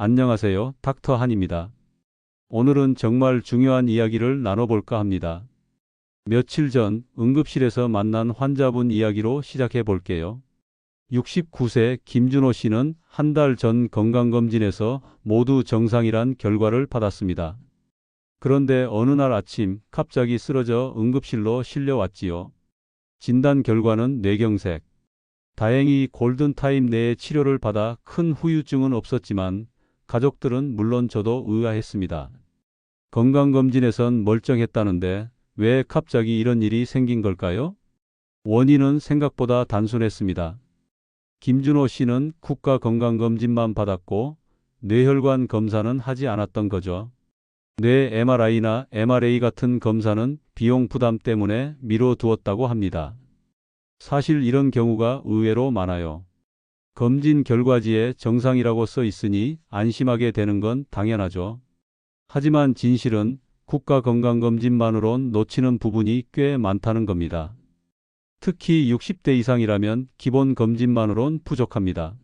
안녕하세요. 닥터 한입니다. 오늘은 정말 중요한 이야기를 나눠볼까 합니다. 며칠 전 응급실에서 만난 환자분 이야기로 시작해 볼게요. 69세 김준호 씨는 한 달 전 건강검진에서 모두 정상이란 결과를 받았습니다. 그런데 어느 날 아침 갑자기 쓰러져 응급실로 실려왔지요. 진단 결과는 뇌경색. 다행히 골든타임 내에 치료를 받아 큰 후유증은 없었지만 가족들은 물론 저도 의아했습니다. 건강검진에선 멀쩡했다는데 왜 갑자기 이런 일이 생긴 걸까요? 원인은 생각보다 단순했습니다. 김준호 씨는 국가건강검진만 받았고 뇌혈관 검사는 하지 않았던 거죠. 뇌 MRI나 MRA 같은 검사는 비용 부담 때문에 미뤄두었다고 합니다. 사실 이런 경우가 의외로 많아요. 검진 결과지에 정상이라고 써 있으니 안심하게 되는 건 당연하죠. 하지만 진실은 국가건강검진만으론 놓치는 부분이 꽤 많다는 겁니다. 특히 60대 이상이라면 기본 검진만으론 부족합니다.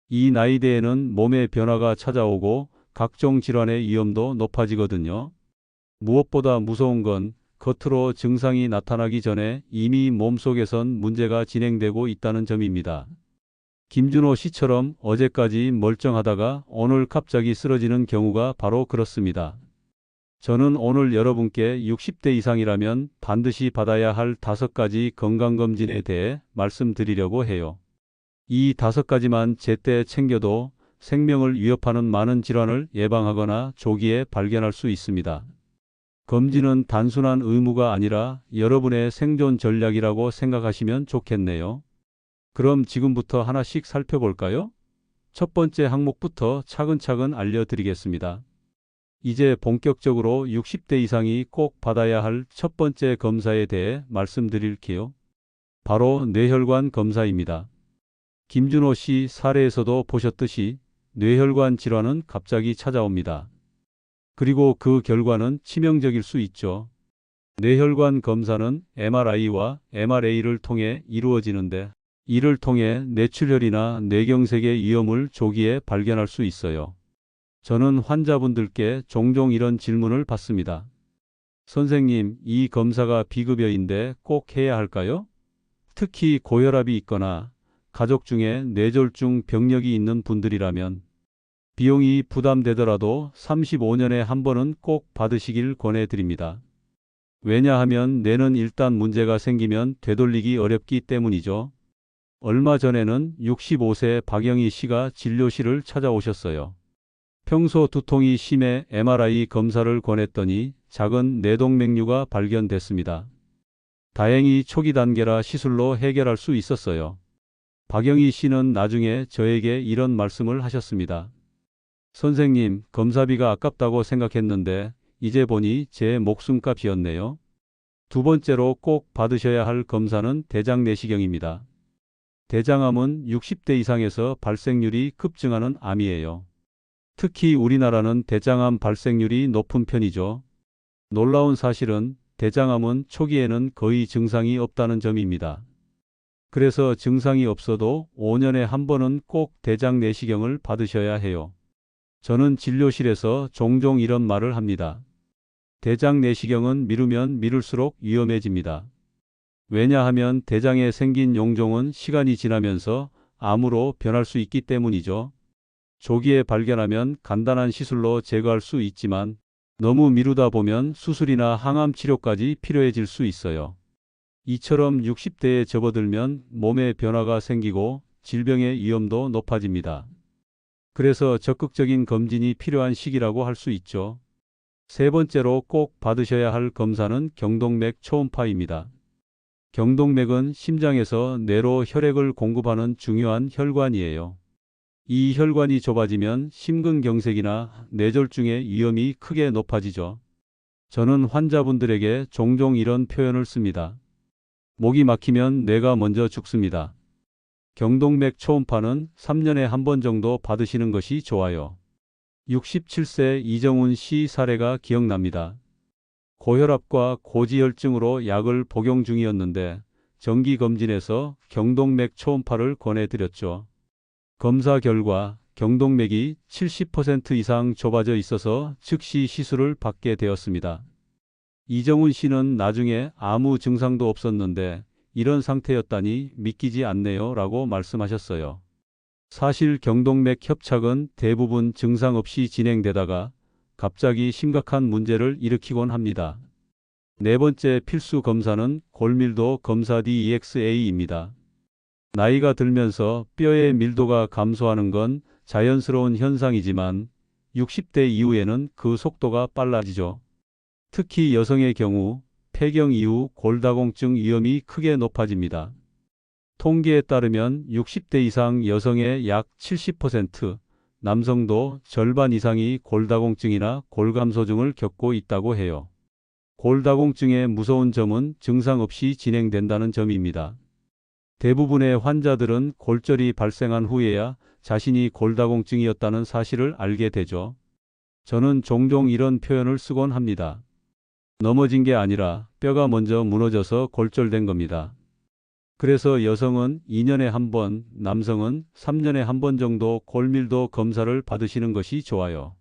이 나이대에는 몸의 변화가 찾아오고 각종 질환의 위험도 높아지거든요. 무엇보다 무서운 건 겉으로 증상이 나타나기 전에 이미 몸속에선 문제가 진행되고 있다는 점입니다. 김준호 씨처럼 어제까지 멀쩡하다가 오늘 갑자기 쓰러지는 경우가 바로 그렇습니다. 저는 오늘 여러분께 60대 이상이라면 반드시 받아야 할 5가지 건강검진에 대해 말씀드리려고 해요. 이 5가지만 제때 챙겨도 생명을 위협하는 많은 질환을 예방하거나 조기에 발견할 수 있습니다. 검진은 단순한 의무가 아니라 여러분의 생존 전략이라고 생각하시면 좋겠네요. 그럼 지금부터 하나씩 살펴볼까요? 첫 번째 항목부터 차근차근 알려드리겠습니다. 이제 본격적으로 60대 이상이 꼭 받아야 할 첫 번째 검사에 대해 말씀드릴게요. 바로 뇌혈관 검사입니다. 김준호 씨 사례에서도 보셨듯이 뇌혈관 질환은 갑자기 찾아옵니다. 그리고 그 결과는 치명적일 수 있죠. 뇌혈관 검사는 MRI와 MRA를 통해 이루어지는데 이를 통해 뇌출혈이나 뇌경색의 위험을 조기에 발견할 수 있어요. 저는 환자분들께 종종 이런 질문을 받습니다. 선생님, 이 검사가 비급여인데 꼭 해야 할까요? 특히 고혈압이 있거나 가족 중에 뇌졸중 병력이 있는 분들이라면 비용이 부담되더라도 35년에 한 번은 꼭 받으시길 권해드립니다. 왜냐하면 뇌는 일단 문제가 생기면 되돌리기 어렵기 때문이죠. 얼마 전에는 65세 박영희 씨가 진료실을 찾아오셨어요. 평소 두통이 심해 MRI 검사를 권했더니 작은 뇌동맥류가 발견됐습니다. 다행히 초기 단계라 시술로 해결할 수 있었어요. 박영희 씨는 나중에 저에게 이런 말씀을 하셨습니다. 선생님, 검사비가 아깝다고 생각했는데 이제 보니 제 목숨값이었네요. 두 번째로 꼭 받으셔야 할 검사는 대장 내시경입니다. 대장암은 60대 이상에서 발생률이 급증하는 암이에요. 특히 우리나라는 대장암 발생률이 높은 편이죠. 놀라운 사실은 대장암은 초기에는 거의 증상이 없다는 점입니다. 그래서 증상이 없어도 5년에 한 번은 꼭 대장 내시경을 받으셔야 해요. 저는 진료실에서 종종 이런 말을 합니다. 대장 내시경은 미루면 미룰수록 위험해집니다. 왜냐하면 대장에 생긴 용종은 시간이 지나면서 암으로 변할 수 있기 때문이죠. 조기에 발견하면 간단한 시술로 제거할 수 있지만 너무 미루다 보면 수술이나 항암 치료까지 필요해질 수 있어요. 이처럼 60대에 접어들면 몸에 변화가 생기고 질병의 위험도 높아집니다. 그래서 적극적인 검진이 필요한 시기라고 할 수 있죠. 세 번째로 꼭 받으셔야 할 검사는 경동맥 초음파입니다. 경동맥은 심장에서 뇌로 혈액을 공급하는 중요한 혈관이에요. 이 혈관이 좁아지면 심근경색이나 뇌졸중의 위험이 크게 높아지죠. 저는 환자분들에게 종종 이런 표현을 씁니다. 목이 막히면 뇌가 먼저 죽습니다. 경동맥 초음파는 3년에 한 번 정도 받으시는 것이 좋아요. 67세 이정훈 씨 사례가 기억납니다. 고혈압과 고지혈증으로 약을 복용 중이었는데 정기검진에서 경동맥 초음파를 권해드렸죠. 검사 결과 경동맥이 70% 이상 좁아져 있어서 즉시 시술을 받게 되었습니다. 이정훈 씨는 나중에 아무 증상도 없었는데 이런 상태였다니 믿기지 않네요 라고 말씀하셨어요. 사실 경동맥 협착은 대부분 증상 없이 진행되다가 갑자기 심각한 문제를 일으키곤 합니다. 네 번째 필수 검사는 골밀도 검사 DEXA입니다. 나이가 들면서 뼈의 밀도가 감소하는 건 자연스러운 현상이지만 60대 이후에는 그 속도가 빨라지죠. 특히 여성의 경우 폐경 이후 골다공증 위험이 크게 높아집니다. 통계에 따르면 60대 이상 여성의 약 70%, 남성도 절반 이상이 골다공증이나 골감소증을 겪고 있다고 해요. 골다공증의 무서운 점은 증상 없이 진행된다는 점입니다. 대부분의 환자들은 골절이 발생한 후에야 자신이 골다공증이었다는 사실을 알게 되죠. 저는 종종 이런 표현을 쓰곤 합니다. 넘어진 게 아니라 뼈가 먼저 무너져서 골절된 겁니다. 그래서 여성은 2년에 한 번, 남성은 3년에 한 번 정도 골밀도 검사를 받으시는 것이 좋아요.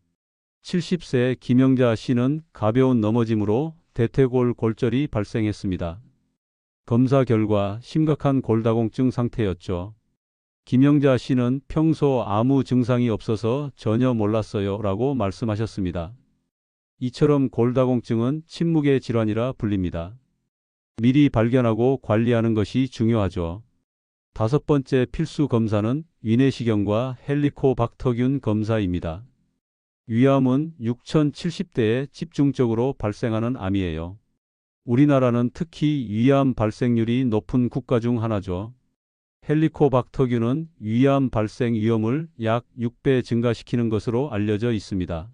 70세 김영자 씨는 가벼운 넘어짐으로 대퇴골 골절이 발생했습니다. 검사 결과 심각한 골다공증 상태였죠. 김영자 씨는 평소 아무 증상이 없어서 전혀 몰랐어요 라고 말씀하셨습니다. 이처럼 골다공증은 침묵의 질환이라 불립니다. 미리 발견하고 관리하는 것이 중요하죠. 다섯 번째 필수 검사는 위내시경과 헬리코박터균 검사입니다. 위암은 6070대에 집중적으로 발생하는 암이에요. 우리나라는 특히 위암 발생률이 높은 국가 중 하나죠. 헬리코박터균은 위암 발생 위험을 약 6배 증가시키는 것으로 알려져 있습니다.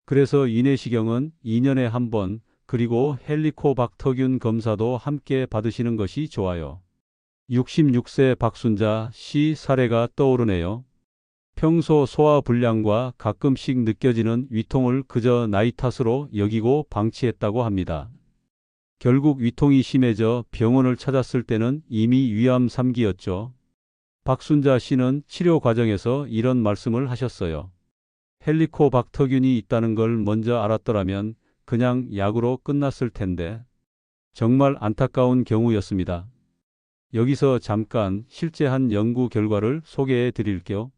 그래서 위내시경은 2년에 한 번, 그리고 헬리코박터균 검사도 함께 받으시는 것이 좋아요. 66세 박순자 씨 사례가 떠오르네요. 평소 소화불량과 가끔씩 느껴지는 위통을 그저 나이 탓으로 여기고 방치했다고 합니다. 결국 위통이 심해져 병원을 찾았을 때는 이미 위암 3기였죠. 박순자 씨는 치료 과정에서 이런 말씀을 하셨어요. 헬리코박터균이 있다는 걸 먼저 알았더라면 그냥 약으로 끝났을 텐데. 정말 안타까운 경우였습니다. 여기서 잠깐 실제 한 연구 결과를 소개해 드릴게요.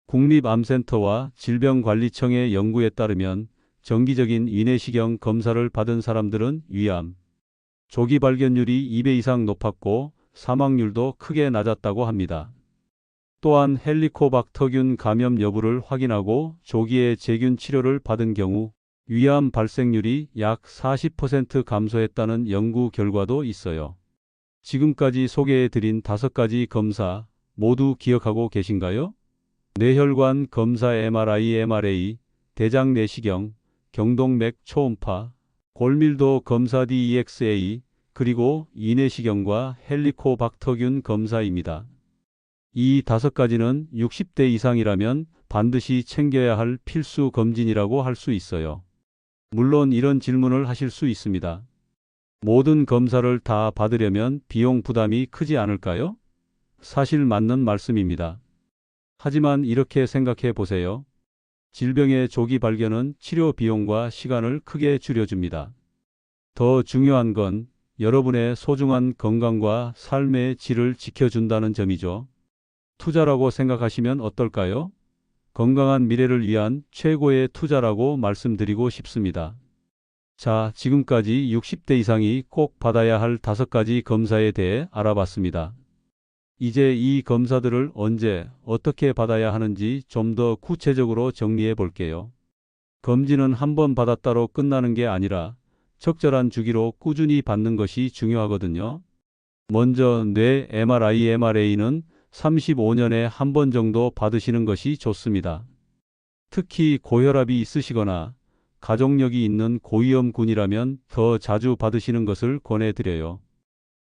국립암센터와 질병관리청의 연구에 따르면 정기적인 위내시경 검사를 받은 사람들은 위암, 조기 발견율이 2배 이상 높았고 사망률도 크게 낮았다고 합니다. 또한 헬리코박터균 감염 여부를 확인하고 조기에 제균 치료를 받은 경우 위암 발생률이 약 40% 감소했다는 연구 결과도 있어요. 지금까지 소개해드린 5가지 검사 모두 기억하고 계신가요? 뇌혈관 검사 MRI, MRA, 대장 내시경, 경동맥 초음파, 골밀도 검사 DEXA, 그리고 위내시경과 헬리코박터균 검사입니다. 이 5가지는 60대 이상이라면 반드시 챙겨야 할 필수 검진이라고 할 수 있어요. 물론 이런 질문을 하실 수 있습니다. 모든 검사를 다 받으려면 비용 부담이 크지 않을까요? 사실 맞는 말씀입니다. 하지만 이렇게 생각해 보세요. 질병의 조기 발견은 치료 비용과 시간을 크게 줄여줍니다. 더 중요한 건 여러분의 소중한 건강과 삶의 질을 지켜준다는 점이죠. 투자라고 생각하시면 어떨까요? 건강한 미래를 위한 최고의 투자라고 말씀드리고 싶습니다. 자, 지금까지 60대 이상이 꼭 받아야 할 5가지 검사에 대해 알아봤습니다. 이제 이 검사들을 언제, 어떻게 받아야 하는지 좀 더 구체적으로 정리해 볼게요. 검진은 한 번 받았다로 끝나는 게 아니라 적절한 주기로 꾸준히 받는 것이 중요하거든요. 먼저 뇌 MRI, MRA는 35년에 한 번 정도 받으시는 것이 좋습니다. 특히 고혈압이 있으시거나 가족력이 있는 고위험군이라면 더 자주 받으시는 것을 권해드려요.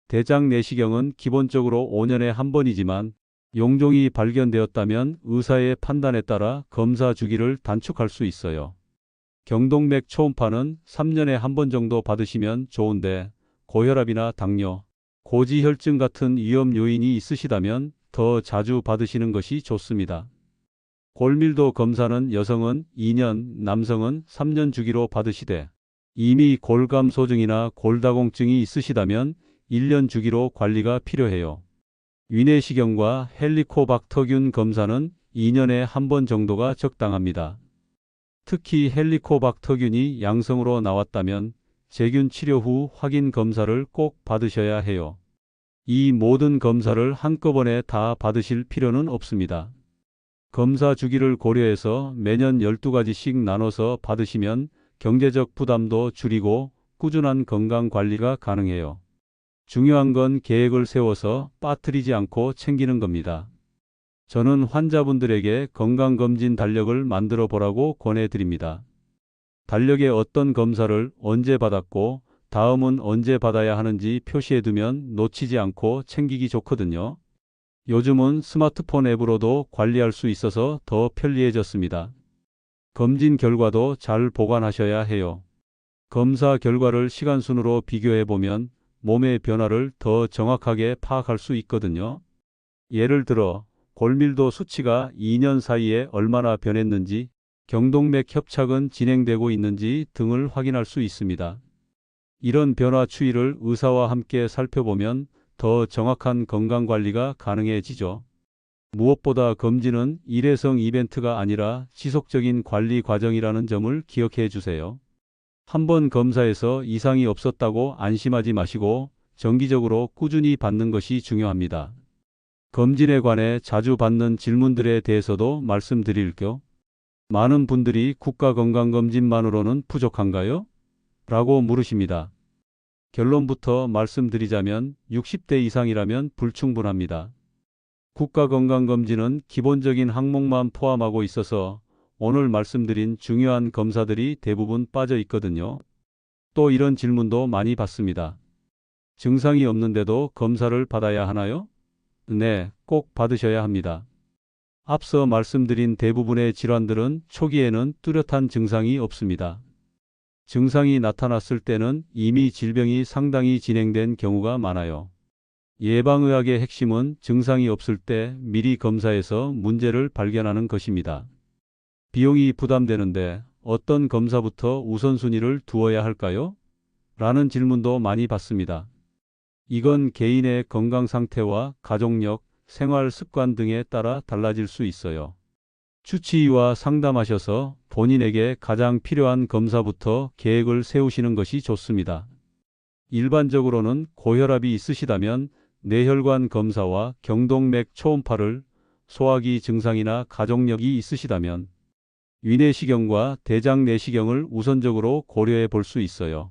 대장 내시경은 기본적으로 5년에 한 번이지만 용종이 발견되었다면 의사의 판단에 따라 검사 주기를 단축할 수 있어요. 경동맥 초음파는 3년에 한 번 정도 받으시면 좋은데 고혈압이나 당뇨, 고지혈증 같은 위험 요인이 있으시다면 더 자주 받으시는 것이 좋습니다. 골밀도 검사는 여성은 2년, 남성은 3년 주기로 받으시되 이미 골감소증이나 골다공증이 있으시다면 1년 주기로 관리가 필요해요. 위내시경과 헬리코박터균 검사는 2년에 한 번 정도가 적당합니다. 특히 헬리코박터균이 양성으로 나왔다면 세균 치료 후 확인 검사를 꼭 받으셔야 해요. 이 모든 검사를 한꺼번에 다 받으실 필요는 없습니다. 검사 주기를 고려해서 매년 12가지씩 나눠서 받으시면 경제적 부담도 줄이고 꾸준한 건강 관리가 가능해요. 중요한 건 계획을 세워서 빠뜨리지 않고 챙기는 겁니다. 저는 환자분들에게 건강검진 달력을 만들어 보라고 권해드립니다. 달력에 어떤 검사를 언제 받았고 다음은 언제 받아야 하는지 표시해두면 놓치지 않고 챙기기 좋거든요. 요즘은 스마트폰 앱으로도 관리할 수 있어서 더 편리해졌습니다. 검진 결과도 잘 보관하셔야 해요. 검사 결과를 시간순으로 비교해 보면 몸의 변화를 더 정확하게 파악할 수 있거든요. 예를 들어 골밀도 수치가 2년 사이에 얼마나 변했는지, 경동맥 협착은 진행되고 있는지 등을 확인할 수 있습니다. 이런 변화 추이를 의사와 함께 살펴보면 더 정확한 건강관리가 가능해지죠. 무엇보다 검진은 일회성 이벤트가 아니라 지속적인 관리 과정이라는 점을 기억해 주세요. 한번 검사에서 이상이 없었다고 안심하지 마시고 정기적으로 꾸준히 받는 것이 중요합니다. 검진에 관해 자주 받는 질문들에 대해서도 말씀드릴게요. 많은 분들이 국가건강검진만으로는 부족한가요? 라고 물으십니다. 결론부터 말씀드리자면 60대 이상이라면 불충분합니다. 국가건강검진은 기본적인 항목만 포함하고 있어서 오늘 말씀드린 중요한 검사들이 대부분 빠져 있거든요. 또 이런 질문도 많이 받습니다. 증상이 없는데도 검사를 받아야 하나요? 네, 꼭 받으셔야 합니다. 앞서 말씀드린 대부분의 질환들은 초기에는 뚜렷한 증상이 없습니다. 증상이 나타났을 때는 이미 질병이 상당히 진행된 경우가 많아요. 예방의학의 핵심은 증상이 없을 때 미리 검사해서 문제를 발견하는 것입니다. 비용이 부담되는데 어떤 검사부터 우선순위를 두어야 할까요? 라는 질문도 많이 받습니다. 이건 개인의 건강 상태와 가족력, 생활 습관 등에 따라 달라질 수 있어요. 주치의와 상담하셔서 본인에게 가장 필요한 검사부터 계획을 세우시는 것이 좋습니다. 일반적으로는 고혈압이 있으시다면 뇌혈관 검사와 경동맥 초음파를, 소화기 증상이나 가족력이 있으시다면 위내시경과 대장내시경을 우선적으로 고려해 볼 수 있어요.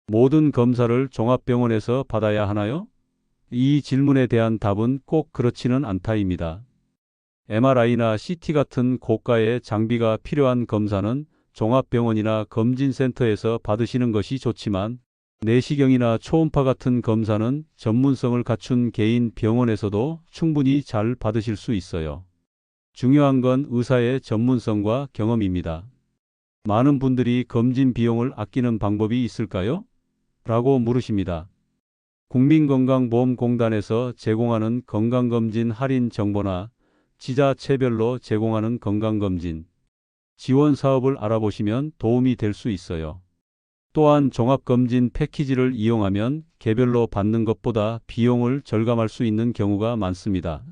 모든 검사를 종합병원에서 받아야 하나요? 이 질문에 대한 답은 꼭 그렇지는 않다입니다. MRI나 CT 같은 고가의 장비가 필요한 검사는 종합병원이나 검진센터에서 받으시는 것이 좋지만 내시경이나 초음파 같은 검사는 전문성을 갖춘 개인 병원에서도 충분히 잘 받으실 수 있어요. 중요한 건 의사의 전문성과 경험입니다. 많은 분들이 검진 비용을 아끼는 방법이 있을까요? 라고 물으십니다. 국민건강보험공단에서 제공하는 건강검진 할인 정보나 지자체별로 제공하는 건강검진 지원 사업을 알아보시면 도움이 될 수 있어요. 또한 종합검진 패키지를 이용하면 개별로 받는 것보다 비용을 절감할 수 있는 경우가 많습니다.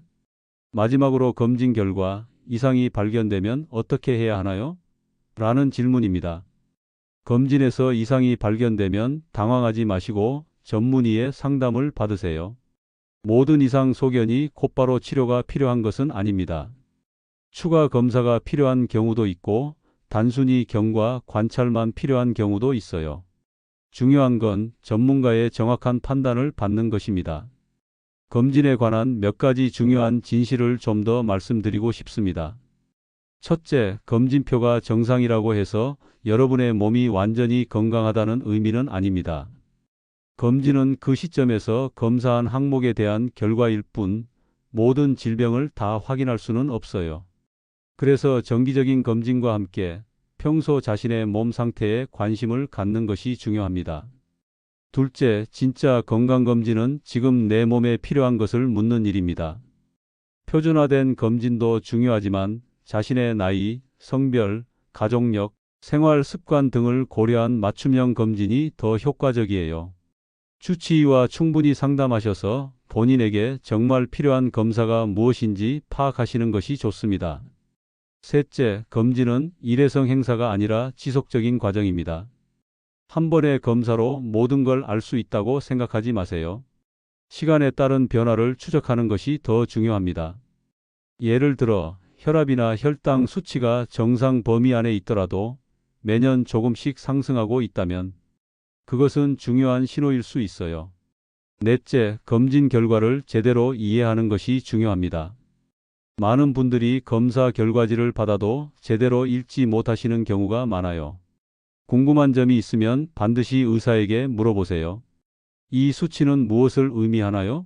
마지막으로 검진 결과 이상이 발견되면 어떻게 해야 하나요? 라는 질문입니다. 검진에서 이상이 발견되면 당황하지 마시고 전문의의 상담을 받으세요. 모든 이상 소견이 곧바로 치료가 필요한 것은 아닙니다. 추가 검사가 필요한 경우도 있고 단순히 경과 관찰만 필요한 경우도 있어요. 중요한 건 전문가의 정확한 판단을 받는 것입니다. 검진에 관한 몇 가지 중요한 진실을 좀 더 말씀드리고 싶습니다. 첫째, 검진표가 정상이라고 해서 여러분의 몸이 완전히 건강하다는 의미는 아닙니다. 검진은 그 시점에서 검사한 항목에 대한 결과일 뿐 모든 질병을 다 확인할 수는 없어요. 그래서 정기적인 검진과 함께 평소 자신의 몸 상태에 관심을 갖는 것이 중요합니다. 둘째, 진짜 건강검진은 지금 내 몸에 필요한 것을 묻는 일입니다. 표준화된 검진도 중요하지만 자신의 나이, 성별, 가족력, 생활 습관 등을 고려한 맞춤형 검진이 더 효과적이에요. 주치의와 충분히 상담하셔서 본인에게 정말 필요한 검사가 무엇인지 파악하시는 것이 좋습니다. 셋째, 검진은 일회성 행사가 아니라 지속적인 과정입니다. 한 번의 검사로 모든 걸 알 수 있다고 생각하지 마세요. 시간에 따른 변화를 추적하는 것이 더 중요합니다. 예를 들어 혈압이나 혈당 수치가 정상 범위 안에 있더라도 매년 조금씩 상승하고 있다면 그것은 중요한 신호일 수 있어요. 넷째, 검진 결과를 제대로 이해하는 것이 중요합니다. 많은 분들이 검사 결과지를 받아도 제대로 읽지 못하시는 경우가 많아요. 궁금한 점이 있으면 반드시 의사에게 물어보세요. 이 수치는 무엇을 의미하나요?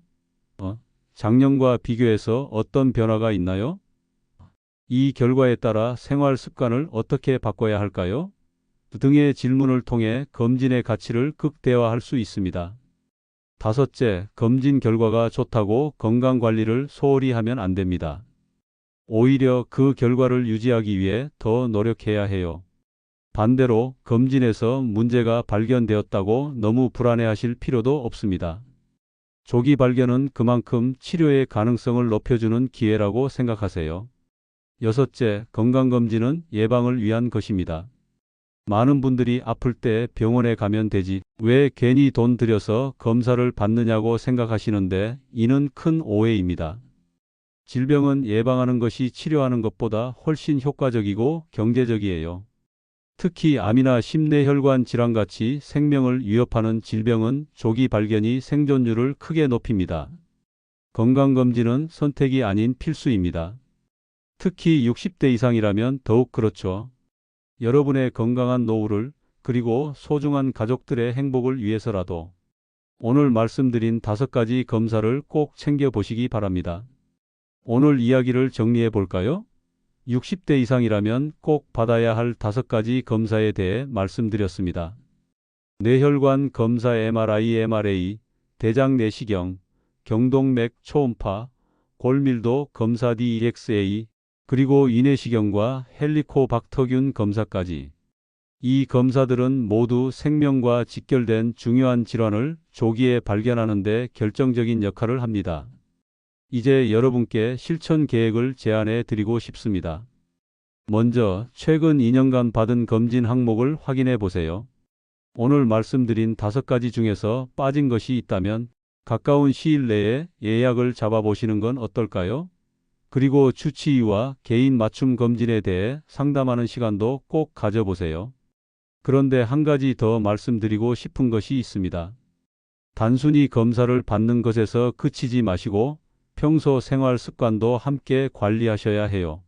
작년과 비교해서 어떤 변화가 있나요? 이 결과에 따라 생활 습관을 어떻게 바꿔야 할까요? 등의 질문을 통해 검진의 가치를 극대화할 수 있습니다. 다섯째, 검진 결과가 좋다고 건강 관리를 소홀히 하면 안 됩니다. 오히려 그 결과를 유지하기 위해 더 노력해야 해요. 반대로 검진에서 문제가 발견되었다고 너무 불안해하실 필요도 없습니다. 조기 발견은 그만큼 치료의 가능성을 높여주는 기회라고 생각하세요. 여섯째, 건강검진은 예방을 위한 것입니다. 많은 분들이 아플 때 병원에 가면 되지 왜 괜히 돈 들여서 검사를 받느냐고 생각하시는데 이는 큰 오해입니다. 질병은 예방하는 것이 치료하는 것보다 훨씬 효과적이고 경제적이에요. 특히 암이나 심뇌혈관 질환같이 생명을 위협하는 질병은 조기 발견이 생존율을 크게 높입니다. 건강검진은 선택이 아닌 필수입니다. 특히 60대 이상이라면 더욱 그렇죠. 여러분의 건강한 노후를 그리고 소중한 가족들의 행복을 위해서라도 오늘 말씀드린 5가지 검사를 꼭 챙겨보시기 바랍니다. 오늘 이야기를 정리해 볼까요? 60대 이상이라면 꼭 받아야 할 5가지 검사에 대해 말씀드렸습니다. 뇌혈관 검사 MRI, 대장 내시경, 경동맥 초음파, 골밀도 검사 DXA, 그리고 위내시경과 헬리코박터균 검사까지. 이 검사들은 모두 생명과 직결된 중요한 질환을 조기에 발견하는 데 결정적인 역할을 합니다. 이제 여러분께 실천 계획을 제안해 드리고 싶습니다. 먼저 최근 2년간 받은 검진 항목을 확인해 보세요. 오늘 말씀드린 5가지 중에서 빠진 것이 있다면 가까운 시일 내에 예약을 잡아보시는 건 어떨까요? 그리고 주치의와 개인 맞춤 검진에 대해 상담하는 시간도 꼭 가져보세요. 그런데 한 가지 더 말씀드리고 싶은 것이 있습니다. 단순히 검사를 받는 것에서 그치지 마시고 평소 생활 습관도 함께 관리하셔야 해요.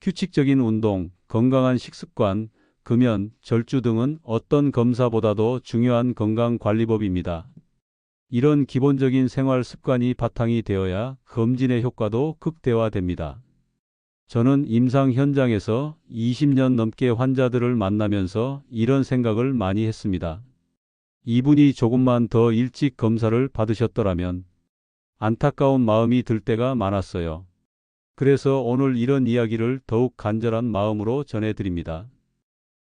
규칙적인 운동, 건강한 식습관, 금연, 절주 등은 어떤 검사보다도 중요한 건강관리법입니다. 이런 기본적인 생활 습관이 바탕이 되어야 검진의 효과도 극대화됩니다. 저는 임상 현장에서 20년 넘게 환자들을 만나면서 이런 생각을 많이 했습니다. 이분이 조금만 더 일찍 검사를 받으셨더라면 안타까운 마음이 들 때가 많았어요. 그래서 오늘 이런 이야기를 더욱 간절한 마음으로 전해드립니다.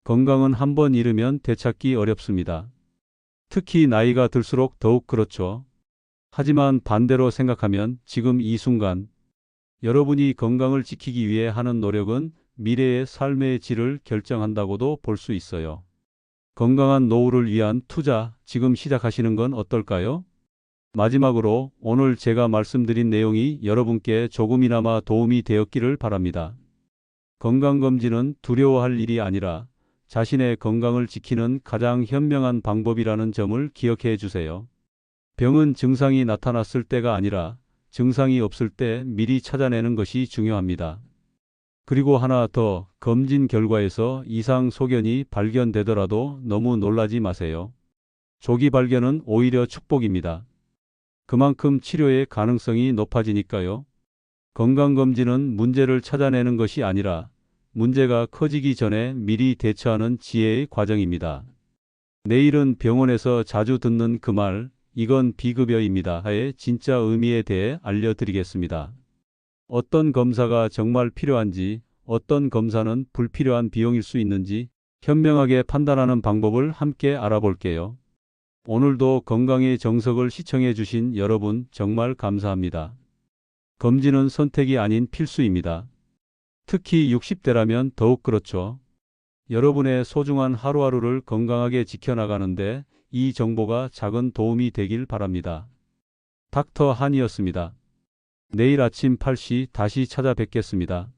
건강은 한번 잃으면 되찾기 어렵습니다. 특히 나이가 들수록 더욱 그렇죠. 하지만 반대로 생각하면 지금 이 순간 여러분이 건강을 지키기 위해 하는 노력은 미래의 삶의 질을 결정한다고도 볼 수 있어요. 건강한 노후를 위한 투자, 지금 시작하시는 건 어떨까요? 마지막으로 오늘 제가 말씀드린 내용이 여러분께 조금이나마 도움이 되었기를 바랍니다. 건강검진은 두려워할 일이 아니라 자신의 건강을 지키는 가장 현명한 방법이라는 점을 기억해 주세요. 병은 증상이 나타났을 때가 아니라 증상이 없을 때 미리 찾아내는 것이 중요합니다. 그리고 하나 더, 검진 결과에서 이상 소견이 발견되더라도 너무 놀라지 마세요. 조기 발견은 오히려 축복입니다. 그만큼 치료의 가능성이 높아지니까요. 건강검진은 문제를 찾아내는 것이 아니라 문제가 커지기 전에 미리 대처하는 지혜의 과정입니다. 내일은 병원에서 자주 듣는 그 말, 이건 비급여입니다의 진짜 의미에 대해 알려드리겠습니다. 어떤 검사가 정말 필요한지, 어떤 검사는 불필요한 비용일 수 있는지 현명하게 판단하는 방법을 함께 알아볼게요. 오늘도 건강의 정석을 시청해 주신 여러분 정말 감사합니다. 검진은 선택이 아닌 필수입니다. 특히 60대라면 더욱 그렇죠. 여러분의 소중한 하루하루를 건강하게 지켜나가는데 이 정보가 작은 도움이 되길 바랍니다. 닥터 한이었습니다. 내일 아침 8시 다시 찾아뵙겠습니다.